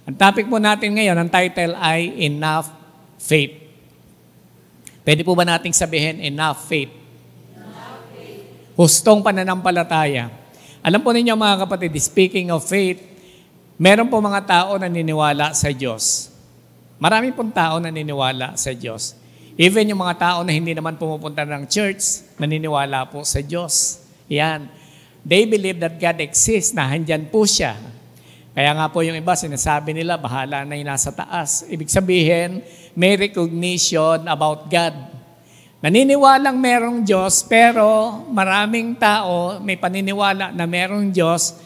Ang topic po natin ngayon, ang title ay Enough Faith. Pwede po ba nating sabihin, enough faith? Enough faith. Hustong pananampalataya. Alam po ninyo mga kapatid, speaking of faith, meron po mga tao na naniniwala sa Diyos. Marami pong tao na naniniwala sa Diyos. Even yung mga tao na hindi naman pumupunta ng church, naniniwala po sa Diyos. Yan. They believe that God exists, na handyan po siya. Kaya nga po yung iba, sinasabi nila, bahala na yung nasa taas. Ibig sabihin, may recognition about God. Naniniwalang merong Diyos, pero maraming tao may paniniwala na merong Diyos,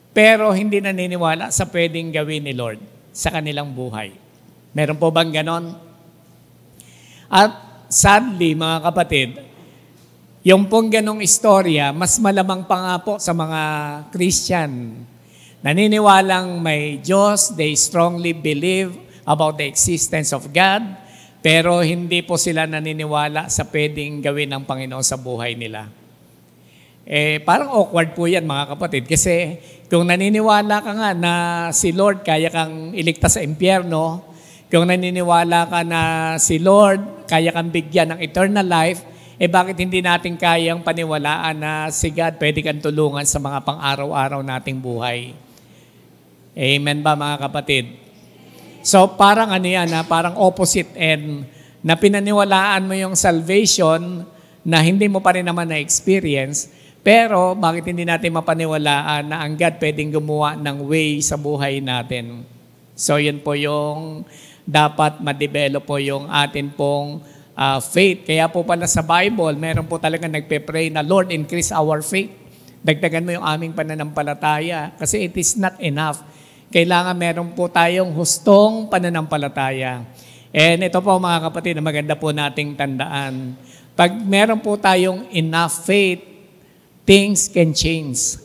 pero hindi naniniwala sa pwedeng gawin ni Lord sa kanilang buhay. Meron po bang ganon? At sadly, mga kapatid, yung pong ganong istorya, mas malamang pa nga po sa mga Christian. Naniniwalang may Diyos, they strongly believe about the existence of God, pero hindi po sila naniniwala sa pwedeng gawin ng Panginoon sa buhay nila. Parang awkward po yan mga kapatid, kasi kung naniniwala ka nga na si Lord kaya kang iligtas sa impyerno, kung naniniwala ka na si Lord kaya kang bigyan ng eternal life, bakit hindi natin kayang paniwalaan na si God pwede kang tulungan sa mga pang-araw-araw nating buhay? Amen ba mga kapatid? So parang ano yan, parang opposite end, na pinaniwalaan mo yung salvation na hindi mo pa rin naman na-experience, pero bakit hindi natin mapaniwalaan na ang God pwedeng gumawa ng way sa buhay natin? So yun po yung dapat ma-develop po yung atin pong faith. Kaya po pala sa Bible, meron po talaga nagpe-pray na, Lord, increase our faith. Dagdagan mo yung aming pananampalataya kasi it is not enough. Kailangan meron po tayong hustong pananampalataya. And ito po mga kapatid, na maganda po nating tandaan. Pag meron po tayong enough faith, things can change.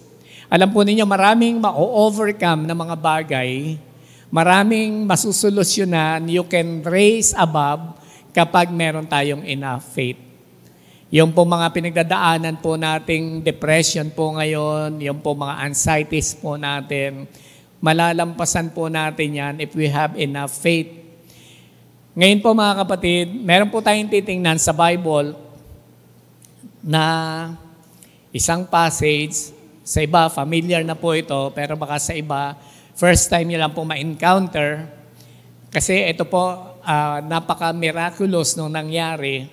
Alam po ninyo, maraming ma-overcome na mga bagay, maraming masusolusyonan, you can raise above kapag meron tayong enough faith. Yung po mga pinagdadaanan po nating depression po ngayon, yung po mga anxieties po natin, malalampasan po natin yan if we have enough faith. Ngayon po mga kapatid, meron po tayong titingnan sa Bible na isang passage, sa iba familiar na po ito, pero baka sa iba, first time nyo lang po ma-encounter, kasi ito po, napaka-miraculous nung nangyari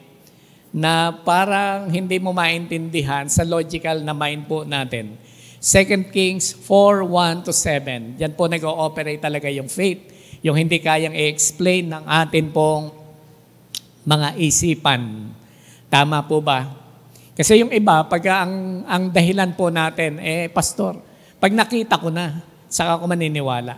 na parang hindi mo maintindihan sa logical na mind po natin. 2 Kings 4:1-7. Diyan po nag-ooperate talaga yung faith, yung hindi kayang i-explain ng atin pong mga isipan. Tama po ba? Kasi yung iba, pag ang dahilan po natin, pastor, pag nakita ko na, saka ako maniniwala.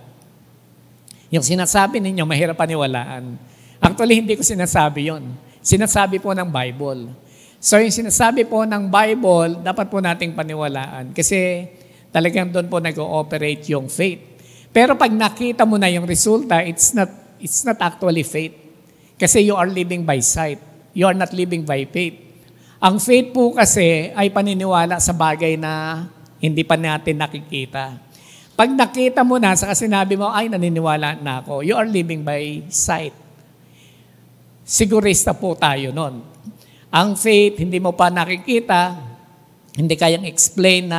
Yung sinasabi ninyo, mahirap paniwalaan. Actually, hindi ko sinasabi yon. Sinasabi po ng Bible. So, yung sinasabi po ng Bible, dapat po nating paniwalaan. Kasi talagang doon po nag-ooperate yung faith. Pero pag nakita mo na yung resulta, it's not actually faith. Kasi you are living by sight. You are not living by faith. Ang faith po kasi ay paniniwala sa bagay na hindi pa natin nakikita. Pag nakita mo na, saka sinabi mo, ay naniniwala na ako, you are living by sight. Sigurista po tayo nun. Ang faith, hindi mo pa nakikita, hindi kayang explain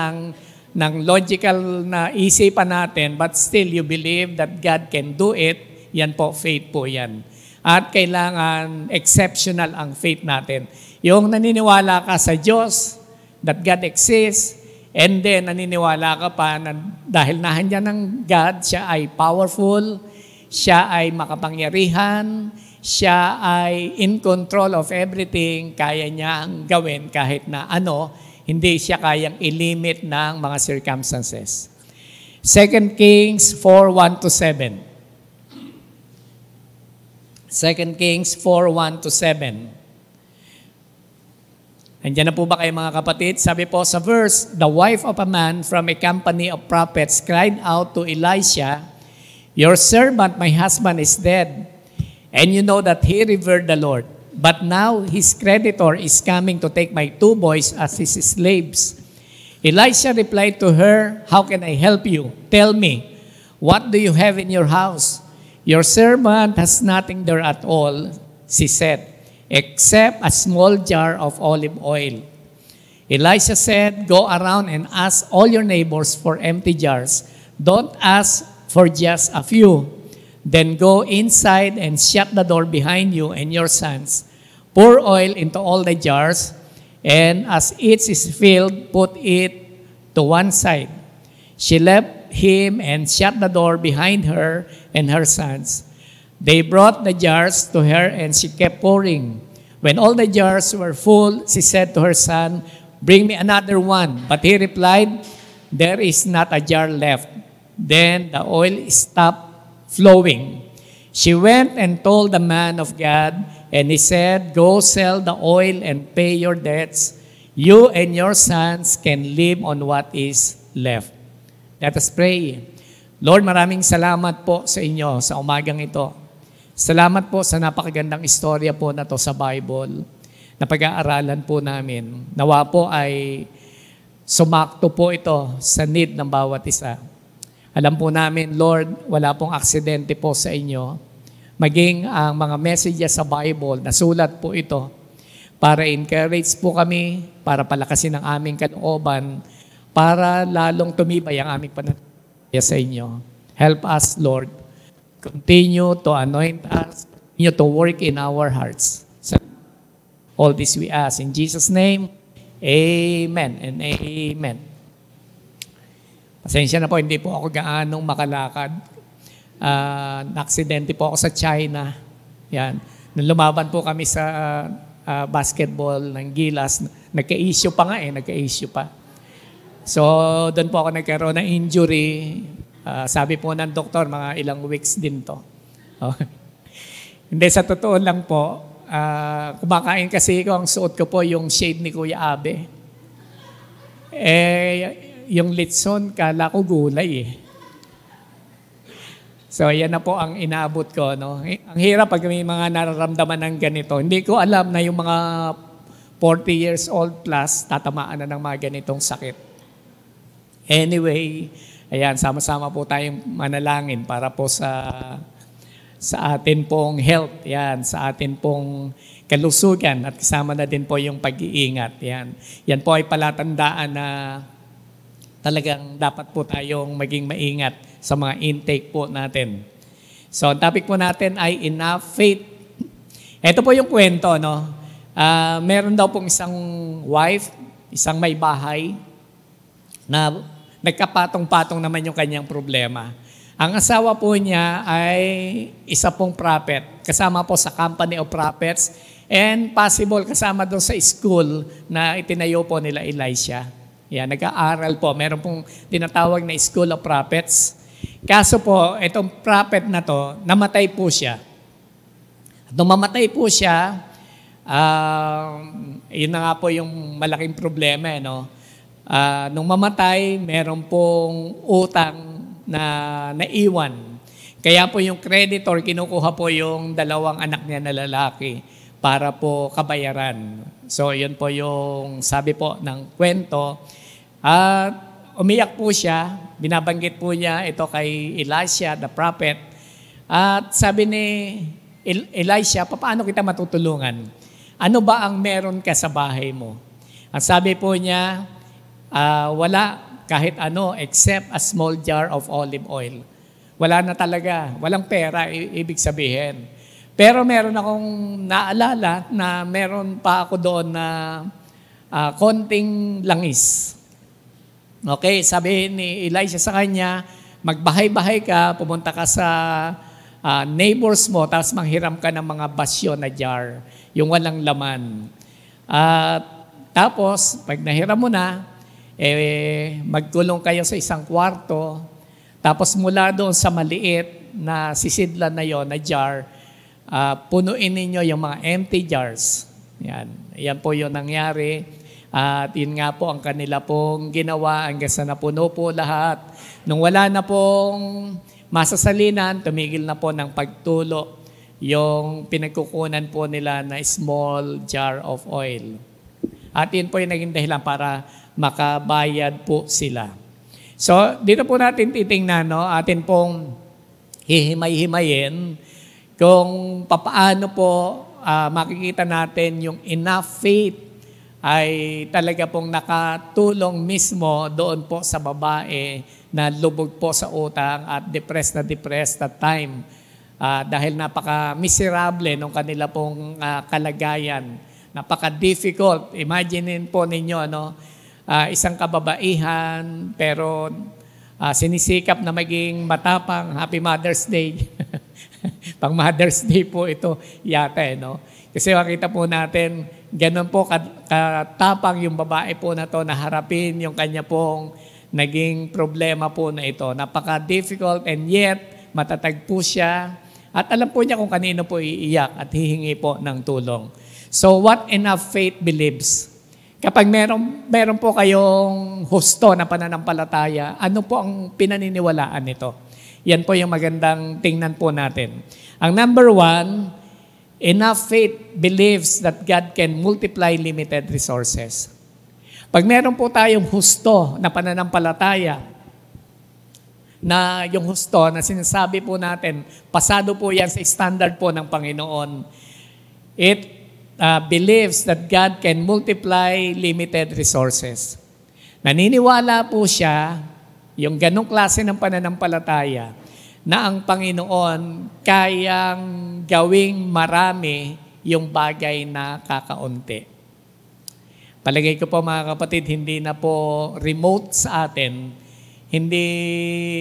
ng logical na isipan natin, but still you believe that God can do it, yan po, faith po yan. At kailangan exceptional ang faith natin. Yung naniniwala ka sa Diyos, that God exists, and then naniniwala ka pa na dahil nahandyan ng God, siya ay powerful, siya ay makapangyarihan, siya ay in control of everything, kaya niyang gawin kahit na hindi siya kayang ilimit ng mga circumstances. 2 Kings 4:1-7. 2 Kings 4:1-7. Andiyan na po ba kayo mga kapatid? Sabi po sa verse, the wife of a man from a company of prophets cried out to Elisha, your servant, my husband, is dead, and you know that he revered the Lord. But now his creditor is coming to take my 2 boys as his slaves. Elisha replied to her, how can I help you? Tell me, What do you have in your house? Your servant has nothing there at all, she said, except a small jar of olive oil. Elisha said, go around and ask all your neighbors for empty jars. Don't ask for just a few. Then go inside and shut the door behind you and your sons. Pour oil into all the jars, and as each is filled, put it to one side. She left him and shut the door behind her and her sons. They brought the jars to her and she kept pouring. When all the jars were full, she said to her son, bring me another one. But he replied, there is not a jar left. Then the oil stopped flowing. She went and told the man of God, and he said, go sell the oil and pay your debts. You and your sons can live on what is left. Let us pray. Lord, maraming salamat po sa inyo sa umagang ito. Salamat po sa napakagandang istorya po na to sa Bible na pag-aaralan po namin. Nawa po ay sumakto po ito sa need ng bawat isa. Alam po namin, Lord, wala pong aksidente po sa inyo. Maging ang mga messages sa Bible, nasulat po ito para encourage po kami, para palakasin ang aming kalooban, para lalong tumibay ang aming pananampalataya sa inyo. Help us, Lord. Continue to anoint us. Continue to work in our hearts. All this we ask. In Jesus' name, amen and amen. Pasensya na po, hindi po ako gaanong makalakad. Na-aksidente po ako sa China. Yan. Nung lumaban po kami sa basketball ng Gilas, nagka-issue pa nga nagka-issue pa. So, doon po ako nagkaroon ng injury. Sabi po ng doktor, mga ilang weeks din to. Hindi, sa totoo lang po, kumakain kasi ko, ang suot ko po yung shade ni Kuya Abe. Yung litson, kala ko gulay So, yan na po ang inaabot ko. No? Ang hirap pag may mga nararamdaman ng ganito. Hindi ko alam na yung mga 40 years old plus, tatamaan na ng mga ganitong sakit. Anyway, ayan, sama-sama po tayong manalangin para po sa atin pong health, yan, sa atin pong kalusugan at kasama na din po yung pag-iingat. Yan po ay palatandaan na talagang dapat po tayong maging maingat sa mga intake po natin. So, ang topic po natin ay enough faith. Ito po yung kwento, no? Meron daw pong isang wife, isang may bahay, na nagkapatong-patong naman yung kanyang problema. Ang asawa po niya ay isa pong prophet, kasama po sa company of prophets, and possible kasama doon sa school na itinayo po nila Elisha. Yan, nag-aaral po. Meron pong tinatawag na School of Prophets. Kaso po, itong prophet na to, namatay po siya. At nung mamatay po siya, yun na nga po yung malaking problema. No? Nung mamatay, meron pong utang na naiwan. Kaya po yung creditor, kinukuha po yung dalawang anak niya na lalaki para po kabayaran. So, yun po yung sabi po ng kwento. Umiyak po siya, binabanggit po niya ito kay Elisha, the prophet. At sabi ni Elisha, paano kita matutulungan? Ano ba ang meron ka sa bahay mo? Ang sabi po niya, wala kahit ano except a small jar of olive oil. Wala na talaga, walang pera, ibig sabihin. Pero meron akong naalala na meron pa ako doon na konting langis. Okay, sabi ni Elisha sa kanya, magbahay-bahay ka, pumunta ka sa neighbors mo, tapos manghiram ka ng mga basyo na jar, yung walang laman. Tapos, pag nahiram mo na, magkulong kayo sa isang kwarto, tapos mula doon sa maliit na sisidlan na yon na jar, punuin ninyo yung mga empty jars. Yan po yung nangyari. At yun nga po ang kanila pong ginawa hanggang sa napuno po lahat. Nung wala na pong masasalinan, tumigil na po ng pagtulo yung pinagkukunan po nila na small jar of oil. At yun po yung naging dahilan para makabayad po sila. So, dito po natin titingnan, no, atin pong hihimay-himayin kung papaano po makikita natin yung enough faith ay talaga pong nakatulong mismo doon po sa babae na lubog po sa utang at depressed that time. Dahil napaka-miserable ng kanila pong kalagayan. Napaka-difficult. Imagine po ninyo, no? Isang kababaihan, pero sinisikap na maging matapang. Happy Mother's Day. Pang Mother's Day po ito yata, no? Kasi makita po natin, ganun po katapang yung babae po na to na harapin yung kanya pong naging problema po na ito. Napaka-difficult and yet matatag po siya at alam po niya kung kanino po iiyak at hihingi po ng tulong. So what enough faith believes? Kapag meron po kayong husto na pananampalataya, ano po ang pinaniniwalaan nito? Yan po yung magandang tingnan po natin. Ang number 1, enough faith believes that God can multiply limited resources. Pag meron po tayong husto na pananampalataya, na yung husto na sinasabi po natin, pasado po yan sa standard po ng Panginoon. It believes that God can multiply limited resources. Naniniwala po siya, yung ganong klase ng pananampalataya, na ang Panginoon kayang gawing marami yung bagay na kakaunti. Palagay ko po mga kapatid, hindi na po remote sa atin, hindi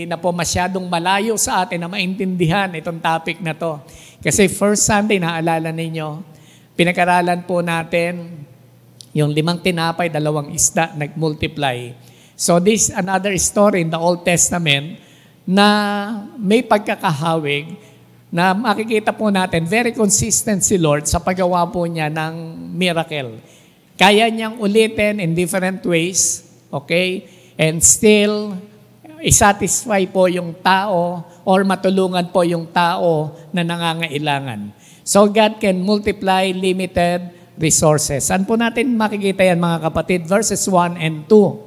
na po masyadong malayo sa atin na maintindihan itong topic na to. Kasi first Sunday, naalala ninyo, pinag-aralan po natin yung 5 tinapay, 2 isda, nag-multiply. So this is another story in the Old Testament na may pagkakahawig na makikita po natin, very consistent si Lord sa paggawa po niya ng miracle. Kaya niyang ulitin in different ways, okay? And still, isatisfy po yung tao or matulungan po yung tao na nangangailangan. So God can multiply limited resources. Saan po natin makikita yan mga kapatid? Verses 1 and 2.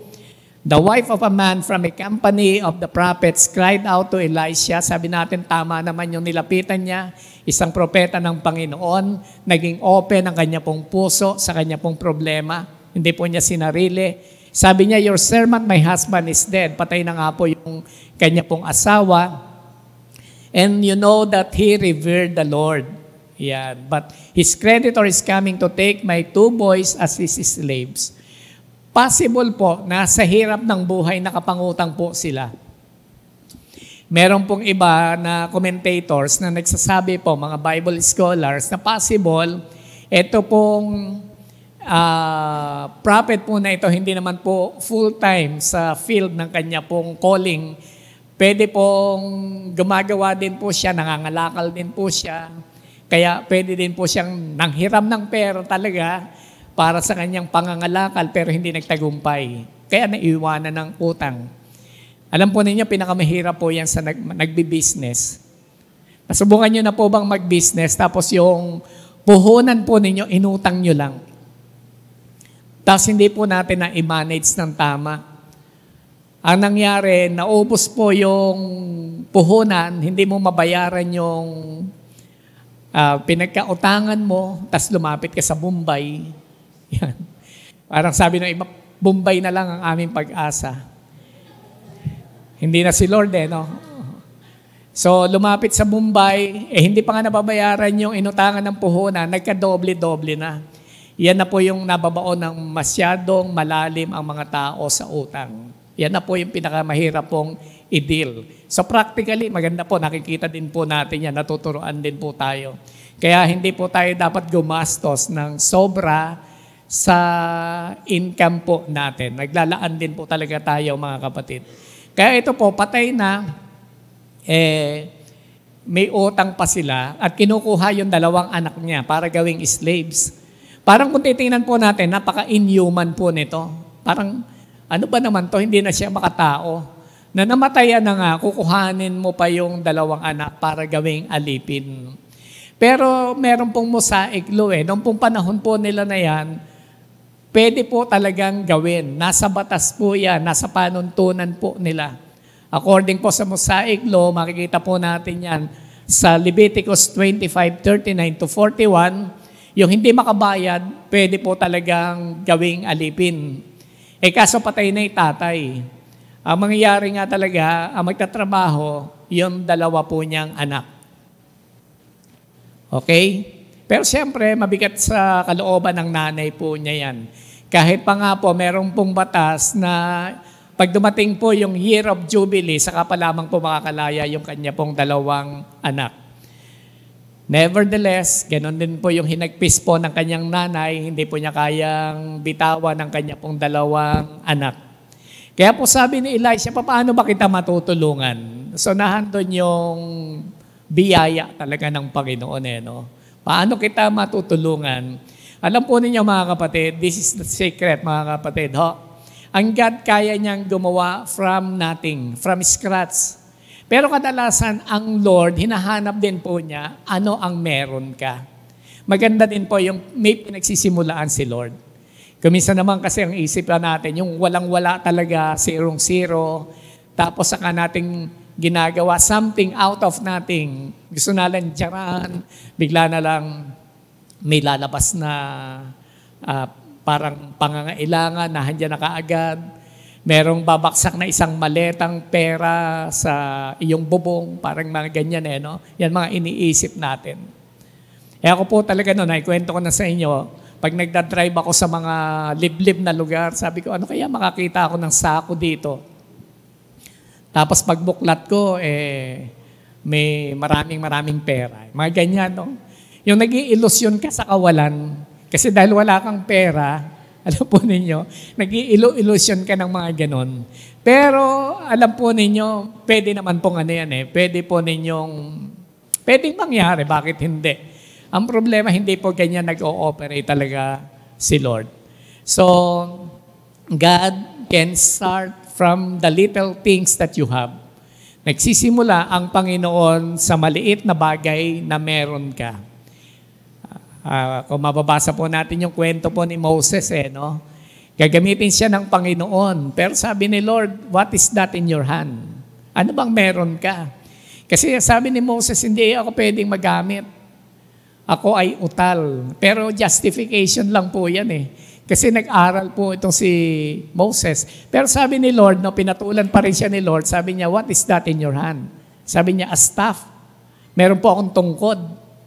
The wife of a man from a company of the prophets cried out to Elisha. Sabi natin, tama naman yung nilapitan niya. Isang propeta ng Panginoon, naging open ang kanya pong puso sa kanya pong problema. Hindi po niya sinarili. Sabi niya, your servant, my husband is dead. Patay na nga po yung kanya pong asawa. And you know that he revered the Lord. Yan. But his creditor is coming to take my 2 boys as his slaves. Possible po na sa hirap ng buhay nakapangutang po sila. Meron pong iba na commentators na nagsasabi po, mga Bible scholars, na possible, ito pong prophet po na ito, hindi naman po full-time sa field ng kanya pong calling. Pwede pong gumagawa din po siya, nangangalakal din po siya. Kaya pwede din po siyang nanghiram ng pera talaga para sa kanyang pangangalakal pero hindi nagtagumpay. Kaya naiwanan ng utang. Alam po ninyo, pinakamahirap po yan sa nagbi-business. Nasubukan nyo na po bang mag-business tapos yung puhunan po ninyo, inutang nyo lang. Tapos hindi po natin na i-manage ng tama. Ang nangyari, naubos po yung puhunan, hindi mo mabayaran yung pinagkautangan mo, tapos lumapit ka sa Bombay. Yan. Parang sabi ng iba, Bombay na lang ang aming pag-asa. Hindi na si Lord no? So lumapit sa Bombay, hindi pa nga nababayaran yung inutangan ng puhunan, nagka-doble-doble na. Yan na po yung nababaon ng masyadong malalim ang mga tao sa utang. Yan na po yung pinakamahirap pong i-deal. So practically, maganda po, nakikita din po natin yan, natuturoan din po tayo. Kaya hindi po tayo dapat gumastos ng sobra sa income po natin. Naglalaan din po talaga tayo mga kapatid. Kaya ito po, patay na, may utang pa sila at kinukuha yung 2 anak niya para gawing slaves. Parang kung titingnan po natin, napaka-inhuman po nito. Parang, ano ba naman to? Hindi na siya makatao. Na namatayan na nga, kukuhanin mo pa yung 2 anak para gawing alipin. Pero meron pong mosaic law Noong pong panahon po nila na yan, Pwede po talagang gawin. Nasa batas po yan, nasa panuntunan po nila. According po sa Mosaic Law, makikita po natin yan sa Leviticus 25:39 to 41, yung hindi makabayad, pwede po talagang gawing alipin. Kaso patay na yung tatay. Ang mangyayari nga talaga, ang magtatrabaho, yung dalawa po niyang anak. Okay? Pero siyempre, mabigat sa kalooban ng nanay po niya yan. Kahit pa nga po, meron pong batas na pag dumating po yung year of jubilee, saka pa lamang po makakalaya yung kanya pong dalawang anak. Nevertheless, ganoon din po yung hinagpis po ng kanyang nanay, hindi po niya kayang bitawan ng kanya pong dalawang anak. Kaya po sabi ni Elisha, paano ba kita matutulungan? So nahandun yung biyaya talaga ng Panginoon. No? Paano kita matutulungan? Alam po ninyo mga kapatid, this is the secret mga kapatid. Ang God kaya niyang gumawa from nothing, from scratch. Pero kadalasan, ang Lord, hinahanap din po niya, ano ang meron ka. Maganda din po yung may pinagsisimulaan si Lord. Kuminsan naman kasi ang isip natin, yung walang-wala talaga, zero, tapos saka nating ginagawa something out of nothing. Gusto nalang tiyaran, bigla na lang may lalabas na parang pangangailangan na handyan na kaagad. Merong babaksak na isang maletang pera sa iyong bubong, parang mga ganyan no? Yan mga iniisip natin. Ako po talaga naikwento ko na sa inyo, pag nagdadrive ako sa mga liblib na lugar, sabi ko, ano kaya makakita ako ng sako dito? Tapos pagbuklat ko, may maraming pera. Mga ganyan, no? Yung nag-iilusyon ka sa kawalan, kasi dahil wala kang pera, alam po ninyo, nag-i-illusion ka ng mga ganon. Pero alam po ninyo, pwede naman pong pwede po ninyong, pwedeng mangyari, bakit hindi? Ang problema, hindi po ganyan nag-ooperate talaga si Lord. So, God can start from the little things that you have. Nagsisimula ang Panginoon sa maliit na bagay na meron ka. Kung mababasa po natin yung kwento po ni Moses, no? Gagamitin siya ng Panginoon. Pero sabi ni Lord, what is that in your hand? Ano bang meron ka? Kasi sabi ni Moses, hindi ako pwedeng magamit. Ako ay utal. Pero justification lang po yan Kasi nag-aral po itong si Moses. Pero sabi ni Lord, pinatulan pa rin siya ni Lord, sabi niya, what is that in your hand? Sabi niya, a staff. Meron po akong tungkod.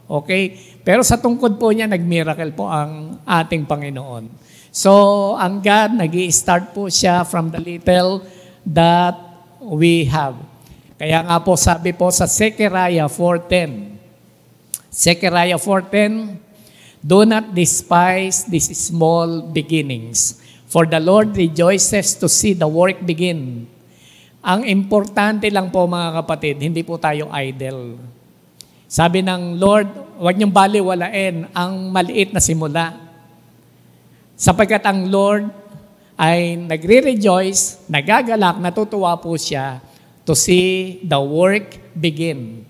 Okay? Pero sa tungkod po niya, nag-miracle po ang ating Panginoon. So, ang God, nag-i-start po siya from the little that we have. Kaya nga po, sabi po sa Zechariah 4:10. Zechariah 4:10, do not despise these small beginnings, for the Lord rejoices to see the work begin. Ang importante lang po mga kapatid, hindi po tayo idle. Sabi ng Lord, huwag niyong baliwalain ang maliit na simula. Sapagkat ang Lord ay nagre-rejoice, nagagalak, natutuwa po siya to see the work begin.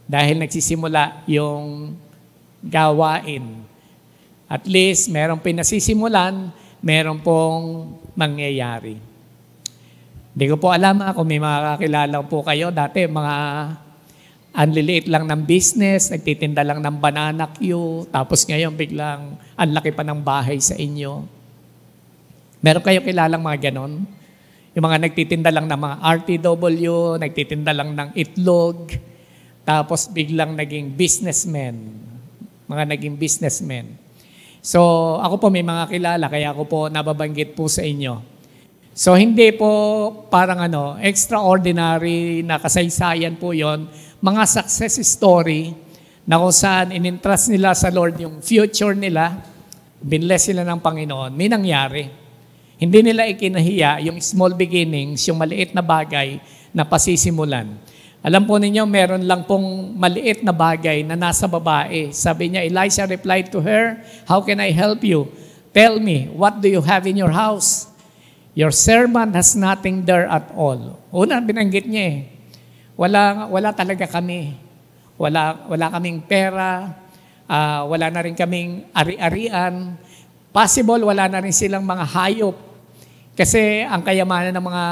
Dahil nagsisimula yung gawain. At least, merong pinasisimulan, meron pong mangyayari. Hindi ko po alam kung may makakilala po kayo. Dati, mga anliliit lang ng business, nagtitinda lang ng banana queue, tapos ngayon biglang ang laki pa ng bahay sa inyo. Meron kayo kilalang mga ganon? Yung mga nagtitinda lang ng mga RTW, nagtitinda lang ng itlog, tapos biglang naging businessmen. Mga naging businessmen. So ako po may mga kilala, kaya ako po nababanggit po sa inyo. So hindi po parang extraordinary na kasaysayan po yon, mga success story na kung saan in-entrust nila sa Lord yung future nila, binless sila ng Panginoon, may nangyari. Hindi nila ikinahiya yung small beginnings, yung maliit na bagay na pasisimulan. Alam po ninyo, meron lang pong maliit na bagay na nasa babae. Sabi niya, Elisha replied to her, how can I help you? Tell me, what do you have in your house? Your servant has nothing there at all. Una, binanggit niya wala talaga kami. Wala kaming pera, wala na rin kaming ari-arian. Possible, wala na rin silang mga hayop. Kasi ang kayamanan ng mga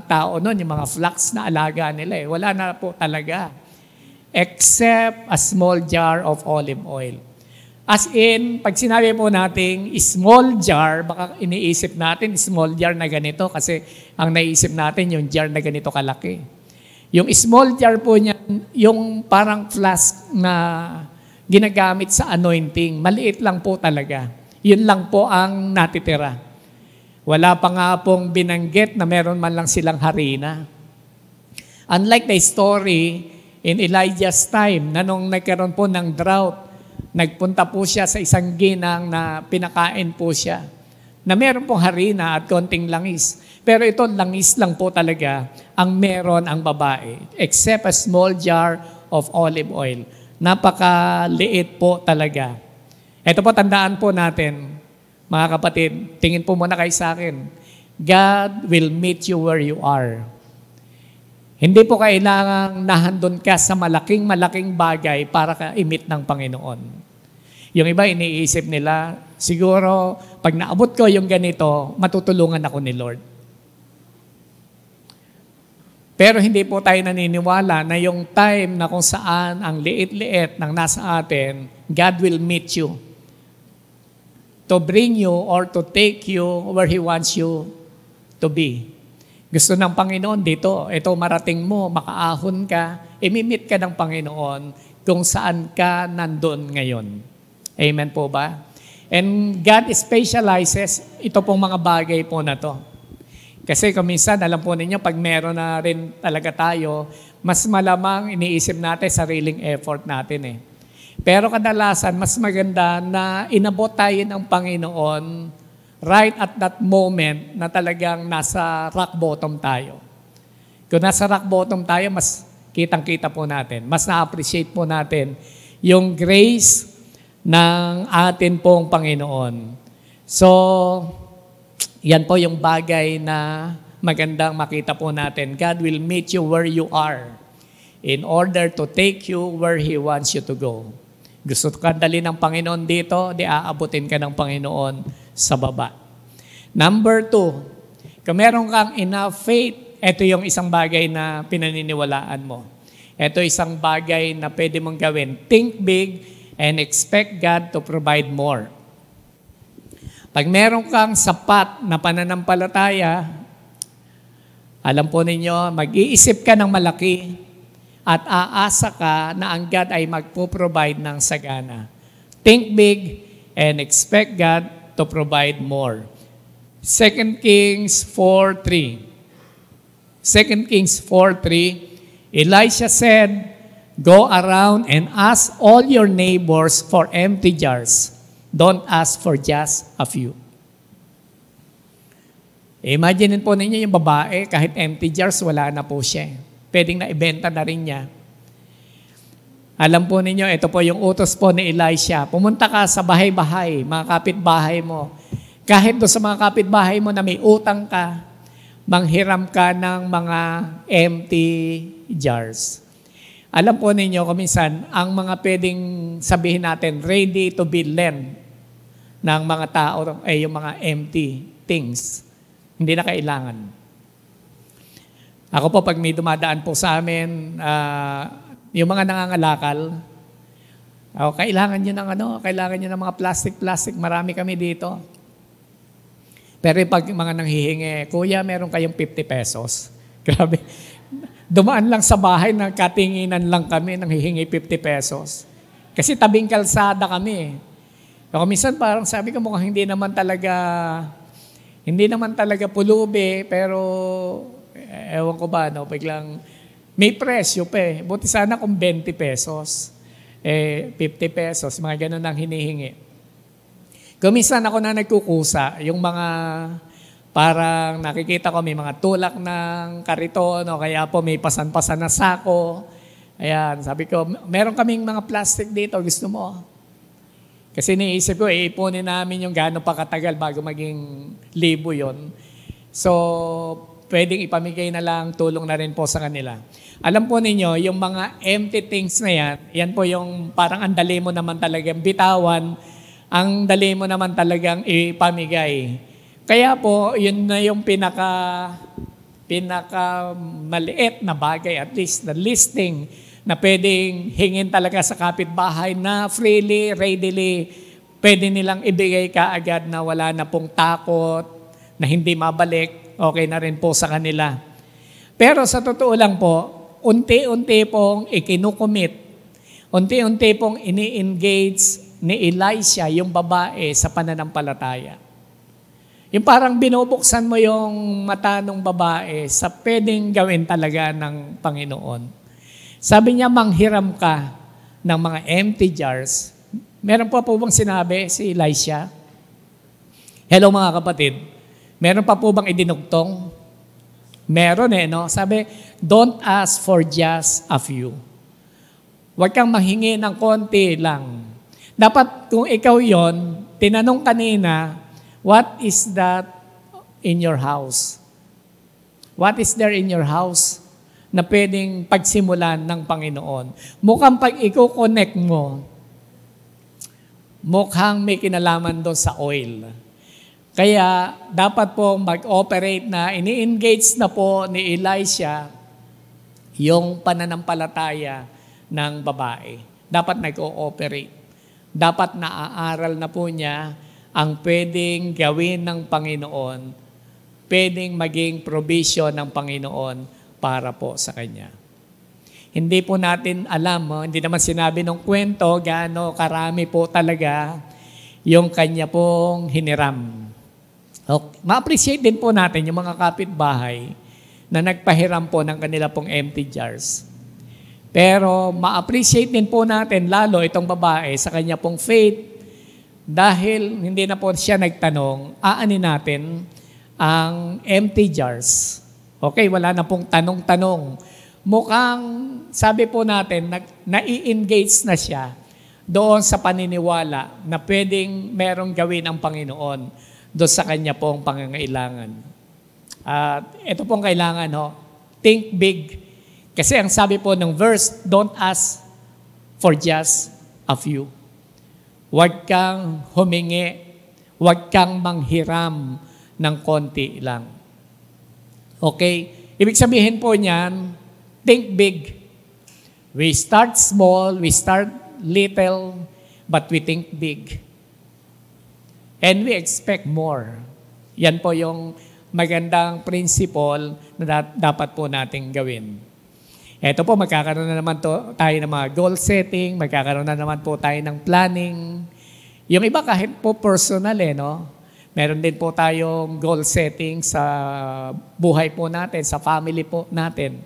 tao noon, yung mga flocks na alaga nila, wala na po talaga. Except a small jar of olive oil. As in, pag sinabi po natin small jar, baka iniisip natin small jar na ganito kasi ang naisip natin yung jar na ganito kalaki. Yung small jar po niya, yung parang flask na ginagamit sa anointing, maliit lang po talaga. Yun lang po ang natitira. Wala pa nga pong binanggit na meron man lang silang harina. Unlike the story in Elijah's time, na nung nagkaroon po ng drought, nagpunta po siya sa isang ginang na pinakain po siya, na meron pong harina at konting langis. Pero ito, langis lang po talaga ang meron ang babae, except a small jar of olive oil. Napakaliit po talaga. Ito po, tandaan po natin, mga kapatid, tingin po muna kayo sa akin. God will meet you where you are. Hindi po kailangang nahandun ka sa malaking bagay para ka-imit ng Panginoon. Yung iba iniisip nila, siguro pag naabot ko yung ganito, matutulungan ako ni Lord. Pero hindi po tayo naniniwala na yung time na kung saan ang liit-liit ng nasa atin, God will meet you to bring you or to take you where He wants you to be. Gusto ng Panginoon dito, ito marating mo, makaahon ka, imimit ka ng Panginoon kung saan ka nandun ngayon. Amen po ba? And God specializes ito pong mga bagay po na to. Kasi kung minsan, alam po ninyo, pag meron na rin talaga tayo, mas malamang iniisip natin sariling effort natin eh. Pero kadalasan, mas maganda na inabot tayo ng Panginoon right at that moment na talagang nasa rock bottom tayo. Kung nasa rock bottom tayo, mas kitang-kita po natin. Mas na-appreciate po natin yung grace ng atin pong Panginoon. So, yan po yung bagay na magandang makita po natin. God will meet you where you are in order to take you where He wants you to go. Gusto ka dali ng Panginoon dito, di aabutin ka ng Panginoon sa baba. Number 2, kung meron kang enough faith, ito yung isang bagay na pinaniniwalaan mo. Ito isang bagay na pwede mong gawin. Think big and expect God to provide more. Pag meron kang sapat na pananampalataya, alam po ninyo, mag-iisip ka ng malaki at aasa ka na ang God ay magpo-provide ng sagana. Think big and expect God to provide more. 2 Kings 4:3. 2 Kings 4:3, Elisha said, "Go around and ask all your neighbors for empty jars. Don't ask for just a few." Imagine po ninyo yung babae, kahit empty jars, wala na po siya. Pwedeng naibenta na rin niya. Alam po ninyo, ito po yung utos po ni Elisha. Pumunta ka sa bahay-bahay, mga kapitbahay mo. Kahit doon sa mga kapitbahay mo na may utang ka, manghiram ka ng mga empty jars. Alam po ninyo, kuminsan, ang mga pwedeng sabihin natin, ready to be lent ng mga tao ay yung mga empty things. Hindi na kailangan. Ako po, pag may dumadaan po sa amin, yung mga nangangalakal, kailangan nyo ng mga plastic, marami kami dito. Pero pag mga nanghihingi, "Kuya, meron kayong 50 pesos. Grabe. Dumaan lang sa bahay, nagkatinginan lang kami, nanghihingi 50 pesos. Kasi tabing kalsada kami. Ako minsan parang sabi ko, mukhang hindi naman talaga pulubi, pero ewan ko ba, biglang may presyo pa eh. Buti sana kung 20 pesos, 50 pesos, mga ganun ang hinihingi. Kuminsan ako na nagkukusa, yung mga parang nakikita ko may mga tulak ng kariton o kaya po may pasan-pasan na sako. Ayan, sabi ko, meron kaming mga plastic dito, gusto mo? Kasi niisip ko, iipunin namin yung gano'n pa katagal bago maging libo yon. So, pwedeng ipamigay na lang, tulong na rin po sa kanila. Alam po ninyo, yung mga empty things na yan po yung parang andali mo naman talagang bitawan ang dali mo naman talagang ipamigay. Kaya po, yun na yung pinaka maliit na bagay, at least the listing na pwedeng hingin talaga sa kapitbahay na freely, readily, pwede nilang ibigay kaagad na wala na pong takot, na hindi mabalik, okay na rin po sa kanila. Pero sa totoo lang po, unti-unti pong ikinukumit, unti-unti pong ini-engage ni Elisha, yung babae, sa pananampalataya. Yung parang binubuksan mo yung mata ng babae sa pwedeng gawin talaga ng Panginoon. Sabi niya, manghiram ka ng mga empty jars. Meron po bang sinabi si Elisha? Hello mga kapatid. Meron pa po bang idinugtong? Meron no? Sabi, don't ask for just a few. Huwag kang manghingi ng konti lang. Dapat kung ikaw yon, tinanong kanina, what is that in your house? What is there in your house na pwedeng pagsimulan ng Panginoon? Mukhang pag i-connect mo, mukhang may kinalaman doon sa oil. Kaya dapat po mag-operate na, ini-engage na po ni Elisha yung pananampalataya ng babae. Dapat nag-ooperate. Dapat naaaral na po niya ang pwedeng gawin ng Panginoon, pwedeng maging provision ng Panginoon para po sa Kanya. Hindi po natin alam, hindi naman sinabi ng kwento gaano karami po talaga yung Kanya pong hiniram. Okay. Ma-appreciate din po natin yung mga kapitbahay na nagpahiram po ng kanila pong empty jars. Pero ma-appreciate din po natin lalo itong babae sa kanya pong faith. Dahil hindi na po siya nagtanong, aanin natin ang empty jars. Okay, wala na pong tanong-tanong. Mukhang, sabi po natin, nai-engage na siya doon sa paniniwala na pwedeng merong gawin ang Panginoon doon sa kanya pong pangangailangan. At ito pong kailangan, think big. Kasi ang sabi po ng verse, don't ask for just a few. Huwag kang humingi, huwag kang manghiram ng konti lang. Okay? Ibig sabihin po niyan, think big. We start small, we start little, but we think big. And we expect more. Yan po yung magandang principle na dapat po nating gawin. Ito po, magkakaroon na naman tayo ng mga goal setting, magkakaroon na naman po tayo ng planning. Yung iba kahit po personal no? Meron din po tayong goal setting sa buhay po natin, sa family po natin.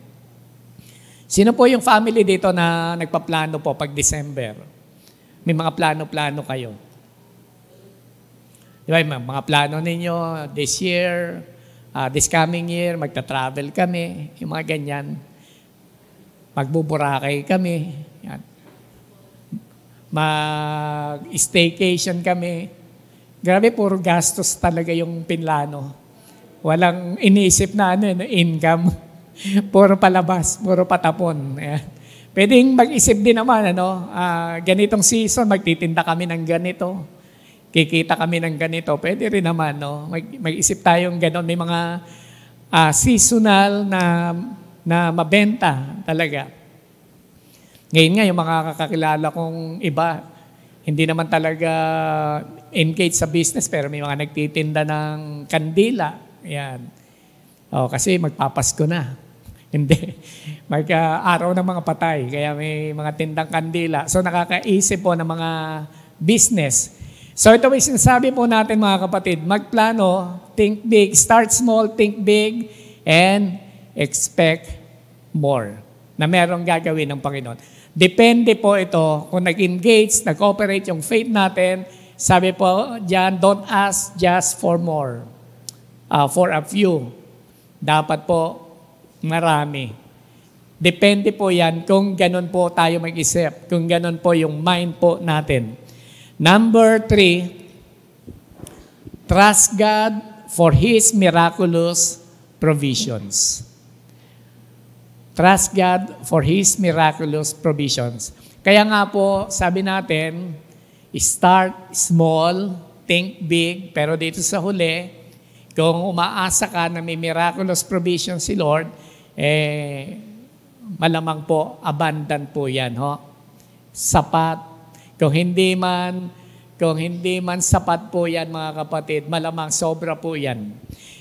Sino po yung family dito na nagpaplano po pag December? May mga plano-plano kayo. Di ba, mga plano ninyo this year, this coming year, magta-travel kami, yung mga ganyan. Magbuburakay kami. Yan. Mag-staycation kami. Grabe, puro gastos talaga yung pinlano. Walang iniisip na income. Puro palabas, puro patapon. Ayan. Pwedeng mag-isip din naman, ganitong season, magtitinda kami ng ganito. Kikita kami ng ganito. Pwede rin naman, mag-isip tayong gano'n. May mga seasonal na mabenta talaga. Ngayon nga, yung mga kakakilala kong iba, hindi naman talaga engaged sa business, pero may mga nagtitinda ng kandila. Ayan. Kasi magpapasko na. Hindi. Mag-araw ng mga patay, kaya may mga tindang kandila. So nakakaisip po ng mga business. So ito may sinasabi po natin mga kapatid, magplano, think big, start small, think big, and expect more na merong gagawin ng Panginoon. Depende po ito kung nag-engage, nag-operate yung faith natin. Sabi po diyan, don't ask just for more, for a few. Dapat po marami. Depende po yan kung ganun po tayo mag-isip, kung ganun po yung mind po natin. Number 3, trust God for His miraculous provisions. Trust God for His miraculous provisions. Kaya nga po, sabi natin, Start small, think big, pero dito sa huli, kung umaasa ka na may miraculous provision si Lord, malamang po, abundant po yan. Ho? Sapat. Kung hindi man sapat po yan, mga kapatid, malamang sobra po yan.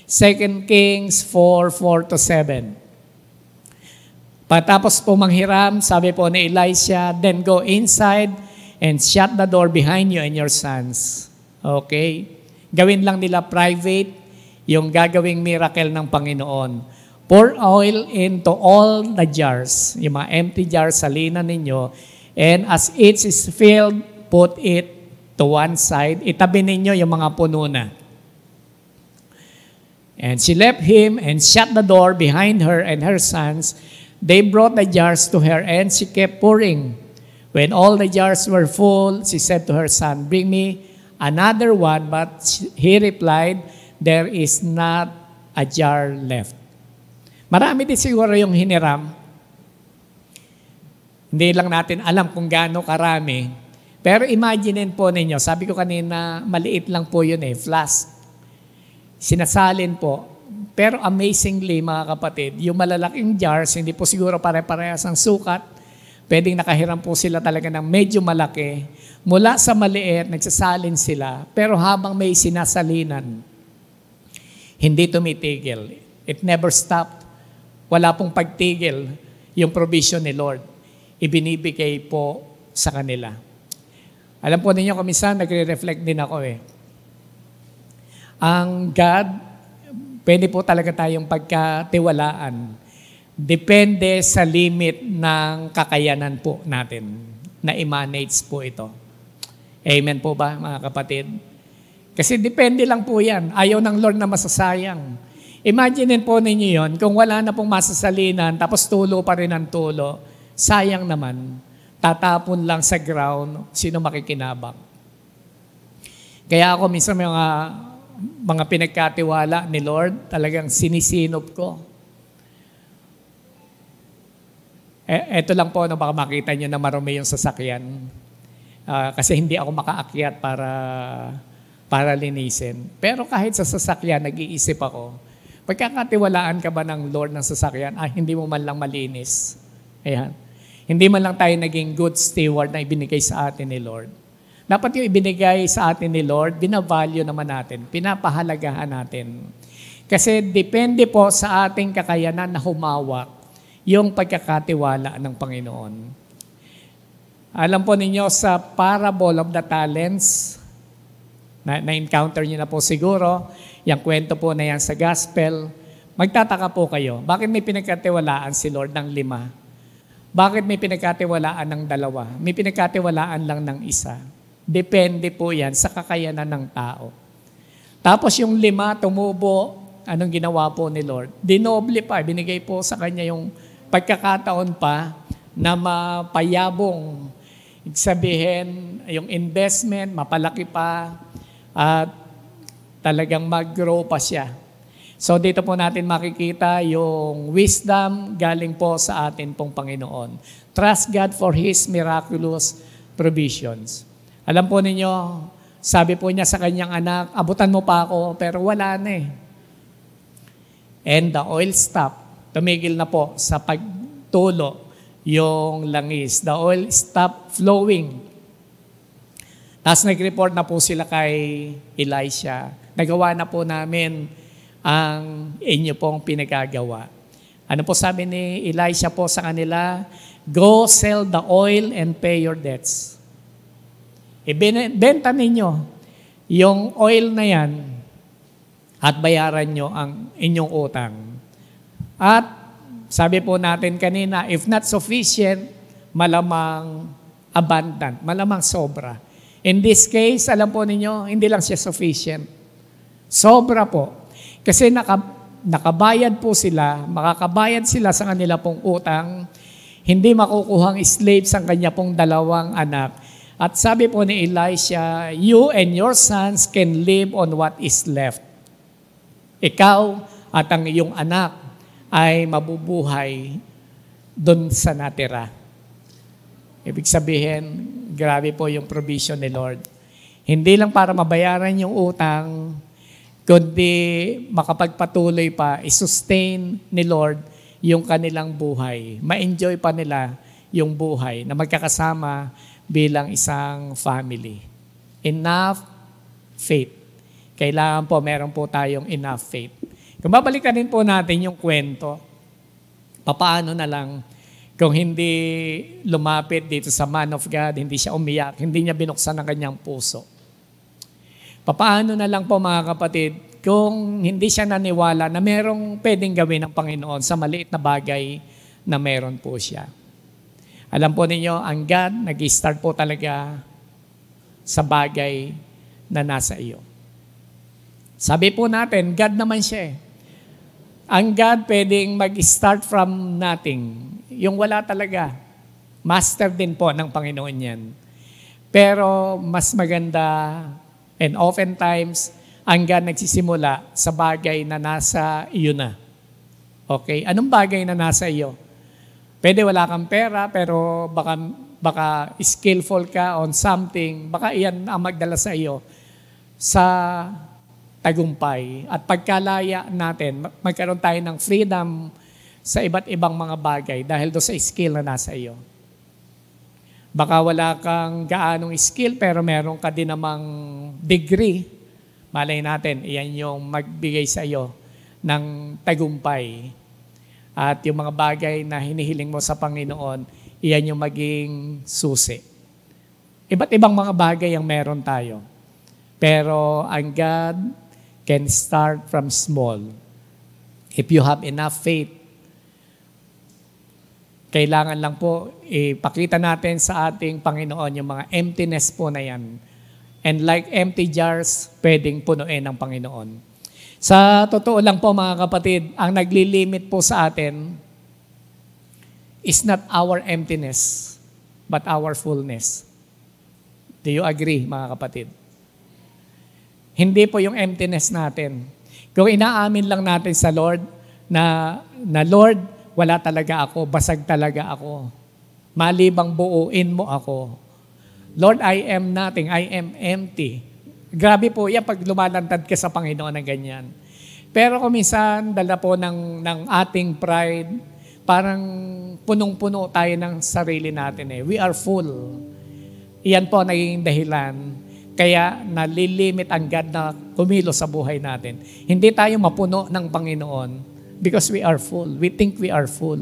2 Kings 4:4-7. Patapos po manghiram, sabi po ni Elisha, then go inside and shut the door behind you and your sons. Okay? Gawin lang nila private yung gagawing miracle ng Panginoon. Pour oil into all the jars, yung mga empty jars, salinan ninyo, and as each is filled, put it to one side. Itabi ninyo yung mga puno na. And she left him and shut the door behind her and her sons. They brought the jars to her, and she kept pouring. When all the jars were full, she said to her son, bring me another one. But he replied, there is not a jar left. Marami din siguro yung hiniram. Hindi lang natin alam kung gaano karami. Pero imaginein po ninyo, sabi ko kanina, maliit lang po yun flask. Sinasalin po. Pero amazingly, mga kapatid, yung malalaking jars, hindi po siguro pare-parehas ang sukat. Pwedeng nakahiram po sila talaga ng medyo malaki. Mula sa maliit, nagsasalin sila. Pero habang may sinasalinan, hindi tumitigil. It never stopped. Wala pong pagtigil yung provision ni Lord. Ibinibigay po sa kanila. Alam po ninyo, kuminsan, nagre-reflect din ako Ang God, pwede po talaga tayong pagkatiwalaan. Depende sa limit ng kakayanan po natin na i-manage po ito. Amen po ba, mga kapatid? Kasi depende lang po yan. Ayaw ng Lord na masasayang. Imagine po ninyo yon, kung wala na pong masasalinan, tapos tulo pa rin ang tulo, sayang naman. Tatapon lang sa ground, sino makikinabang? Kaya ako minsan may mga pinagkatiwala ni Lord, talagang sinisinop ko. Eto lang po, baka makita nyo na marumi yung sasakyan. Kasi hindi ako makaakyat para linisin. Pero kahit sa sasakyan, nag-iisip ako, pagkakatiwalaan ka ba ng Lord ng sasakyan, hindi mo man lang malinis. Ayan. Hindi man lang tayo naging good steward na ibinigay sa atin ni Lord. Dapat yung ibinigay sa atin ni Lord, binavalue naman natin, pinapahalagahan natin. Kasi depende po sa ating kakayanan na humawak yung pagkakatiwala ng Panginoon. Alam po ninyo sa parable of the talents, na-encounter niyo na po siguro, yung kwento po na yan sa gospel, magtataka po kayo, bakit may pinagkatiwalaan si Lord ng 5? Bakit may pinagkatiwalaan ng 2? May pinagkatiwalaan lang ng 1. Depende po yan sa kakayanan ng tao. Tapos yung 5, tumubo, anong ginawa po ni Lord? Dinoble pa, binigay po sa kanya yung pagkakataon pa na mapayabong. Ibig sabihin, yung investment, mapalaki pa, at talagang mag-grow pa siya. So dito po natin makikita yung wisdom galing po sa atin pong Panginoon. Trust God for His miraculous provisions. Alam po ninyo, sabi po niya sa kanyang anak, abutan mo pa ako, pero wala na And the oil stopped. Tumigil na po sa pagtulo yung langis. The oil stopped flowing. Tapos nag-report na po sila kay Elisha. Nagawa na po namin ang inyo pong pinagagawa. Ano po sabi ni Elisha po sa kanila? Go sell the oil and pay your debts. Ibenta ninyo yung oil na yan at bayaran nyo ang inyong utang. At sabi po natin kanina, if not sufficient, malamang abundant, malamang sobra. In this case, alam po ninyo, hindi lang siya sufficient. Sobra po. Kasi nakabayad po sila, makakabayad sila sa kanila pong utang, hindi makukuhang slaves ang kanya pong 2 anak. At sabi po ni Elisha, you and your sons can live on what is left. Ikaw at ang iyong anak ay mabubuhay doon sa natira. Ibig sabihin, Grabe po yung provision ni Lord. Hindi lang para mabayaran yung utang, kundi makapagpatuloy pa, i-sustain ni Lord yung kanilang buhay. Ma-enjoy pa nila yung buhay na magkakasama bilang isang family. Enough faith. Kailangan po, meron po tayong enough faith. Kung babalikan din po natin yung kwento, papaano na lang kung hindi lumapit dito sa man of God, hindi siya umiyak, hindi niya binuksan ang kanyang puso. Papaano na lang po mga kapatid, kung hindi siya naniwala na merong pwedeng gawin ng Panginoon sa maliit na bagay na meron po siya. Alam po ninyo, ang God nag-start po talaga sa bagay na nasa iyo. Sabi po natin, God naman siya eh. Ang God pwedeng mag-start from nothing. Yung wala talaga. Master din po ng Panginoon yan. Pero mas maganda, and oftentimes, ang God nagsisimula sa bagay na nasa iyo na. Okay? Anong bagay na nasa iyo? Pwede wala kang pera, pero baka skillful ka on something, baka iyan ang magdala sa iyo sa tagumpay. At pagkalaya natin, magkaroon tayo ng freedom sa iba't ibang mga bagay dahil doon sa skill na nasa iyo. Baka wala kang gaanong skill pero meron ka din namang degree. Malay natin, iyan yung magbigay sa iyo ng tagumpay. At yung mga bagay na hinihiling mo sa Panginoon, iyan yung maging susi. Iba't ibang mga bagay ang meron tayo. Pero ang God can start from small. If you have enough faith, kailangan lang po ipakita natin sa ating Panginoon yung mga emptiness po na yan. And like empty jars, pwedeng punuin ng Panginoon. Sa totoo lang po mga kapatid, ang naglilimit po sa atin is not our emptiness, but our fullness. Do you agree mga kapatid? Hindi po yung emptiness natin. Kung inaamin lang natin sa Lord na Lord, wala talaga ako, basag talaga ako. Malibang buuin mo ako. Lord, I am nothing, I am empty. Grabe po yan pag lumalantad ka sa Panginoon ng ganyan. Pero kung minsan, dala po ng ating pride, parang punong-puno tayo ng sarili natin eh. We are full. Iyan po naging dahilan. Kaya nalilimit ang God na kumilos sa buhay natin. Hindi tayo mapuno ng Panginoon. Because we are full. We think we are full.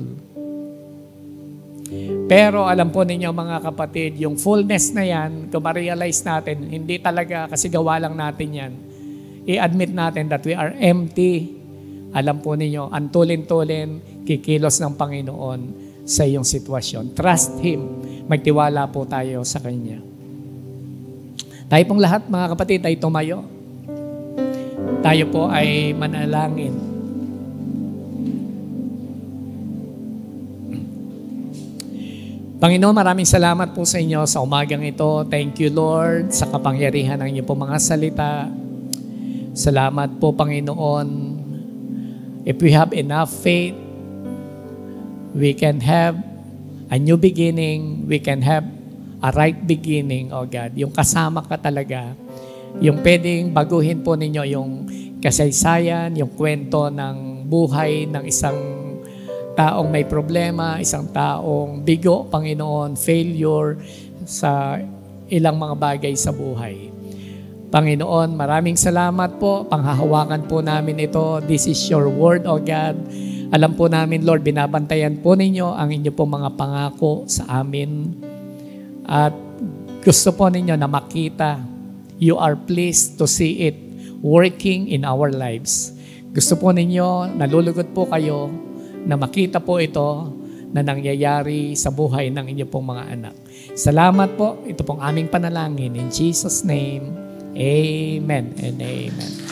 Pero alam po ninyo mga kapatid, yung fullness na yan, kung ma-realize natin, hindi talaga kasi gawa lang natin yan. I-admit natin that we are empty. Alam po ninyo, ang tulin-tulin, kikilos ng Panginoon sa iyong sitwasyon. Trust Him. Magtiwala po tayo sa Kanya. Tayo pong lahat mga kapatid ay tumayo. Tayo po ay manalangin. Panginoon, maraming salamat po sa inyo sa umagang ito. Thank you, Lord, sa kapangyarihan ng inyong mga salita. Salamat po, Panginoon. If we have enough faith, we can have a new beginning. We can have a right beginning, oh God. Yung kasama ka talaga. Yung pwedeng baguhin po ninyo yung kasaysayan, yung kwento ng buhay ng isang taong may problema, isang taong bigo, Panginoon, failure sa ilang mga bagay sa buhay. Panginoon, maraming salamat po. Panghahawakan po namin ito. This is your word, O God. Alam po namin, Lord, binabantayan po ninyo ang inyo po mga pangako sa amin. At gusto po ninyo na makita. You are pleased to see it working in our lives. Gusto po ninyo, nalulugod po kayo na makita po ito na nangyayari sa buhay ng inyong pong mga anak. Salamat po. Ito pong aming panalangin. In Jesus' name, amen and amen.